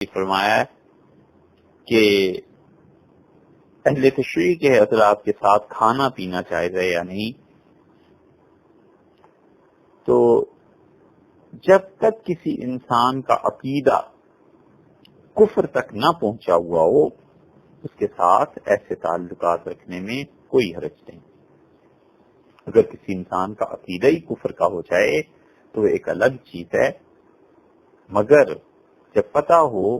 فرمایا ہے کہ اہل تشریع کے حضرات کے ساتھ کھانا پینا جائز ہے یا نہیں. تو جب تک کسی انسان کا عقیدہ کفر تک نہ پہنچا ہوا ہو اس کے ساتھ ایسے تعلقات رکھنے میں کوئی حرج نہیں. اگر کسی انسان کا عقیدہ ہی کفر کا ہو جائے تو وہ ایک الگ چیز ہے، مگر جب پتہ ہو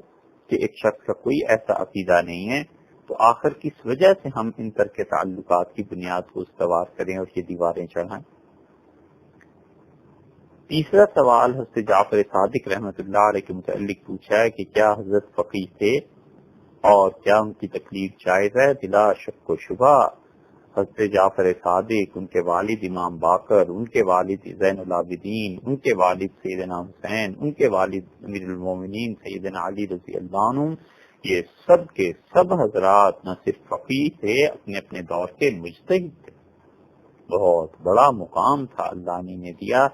کہ ایک شخص کا کوئی ایسا عقیدہ نہیں ہے تو آخر کس وجہ سے ہم ان ترک تعلقات کی بنیاد کو استوار کریں اور یہ دیواریں چڑھائیں. تیسرا سوال حضرت جعفر صادق رحمۃ اللہ علیہ کے متعلق پوچھا ہے کہ کیا حضرت فقیہ تھے اور کیا ان کی تقلید جائز ہے؟ بلا شک و شبہ حضرت جعفر صادق، ان کے والد امام باقر، ان کے والد زین العابدین، ان کے والد سیدنا حسین، ان کے والد امیر المومنین سیدنا علی رضی اللہ عنہ، یہ سب کے سب حضرات نہ صرف فقیہ تھے، اپنے اپنے دور کے مجتہد تھے. بہت بڑا مقام تھا اللہ نے انہیں دیا،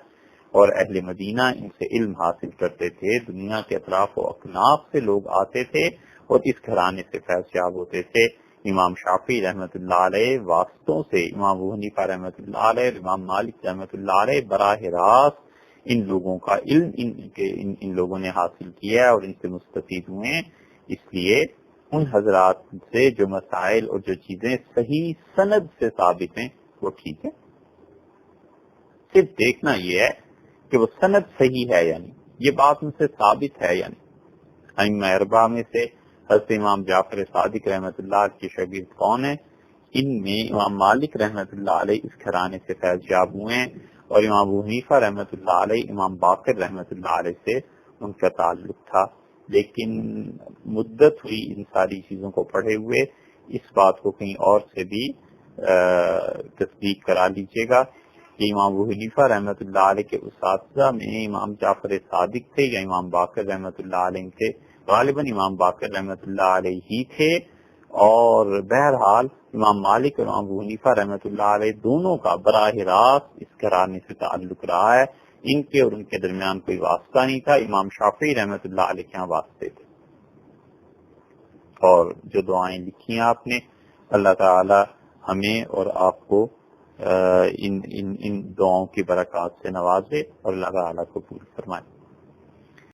اور اہل مدینہ ان سے علم حاصل کرتے تھے. دنیا کے اطراف و اکناف سے لوگ آتے تھے اور اس گھرانے سے فیض یاب ہوتے تھے. امام شافعی رحمۃ اللہ علیہ واسطوں سے، امام ابو حنیفہ رحمۃ اللہ علیہ، امام مالک رحمۃ اللہ علیہ براہ راست ان لوگوں کا علم ان لوگوں نے حاصل کیا اور ان سے مستفید ہوئے. اس لیے ان حضرات سے جو مسائل اور جو چیزیں صحیح سند سے ثابت ہیں وہ ٹھیک ہے. صرف دیکھنا یہ ہے کہ وہ سند صحیح ہے یا نہیں، یہ بات ان سے ثابت ہے یا نہیں. ائمہ اربعہ میں سے حضرت امام جعفر صادق رحمۃ اللہ کے شاگرد کون ہیں؟ ان میں امام مالک رحمۃ اللہ علیہ اس گھرانے سے فیض یاب ہوئے ہیں، اور امام ابو حنیفہ رحمۃ اللہ علیہ امام باقر رحمۃ اللہ علیہ سے ان کا تعلق تھا. لیکن مدت ہوئی ان ساری چیزوں کو پڑھے ہوئے، اس بات کو کہیں اور سے بھی تصدیق کرا لیجیے گا کہ امام ابو حنیفہ رحمۃ اللہ علیہ کے اساتذہ میں امام جعفر صادق تھے یا امام باقر رحمۃ اللہ علیہ تھے. غالباً امام باقر رحمۃ اللہ علیہ ہی تھے، اور بہرحال امام مالک اور امام ابو حنیفہ رحمۃ اللہ علیہ دونوں کا براہ راست اس گھرانے سے تعلق رہا ہے. ان کے اور ان کے درمیان کوئی واسطہ نہیں تھا. امام شافعی رحمۃ اللہ علیہ کے یہاں واسطے تھے. اور جو دعائیں لکھی ہیں آپ نے، اللہ تعالی ہمیں اور آپ کو ان دعاؤں کی برکات سے نوازے اور اللہ تعالی کو قبول فرمائے.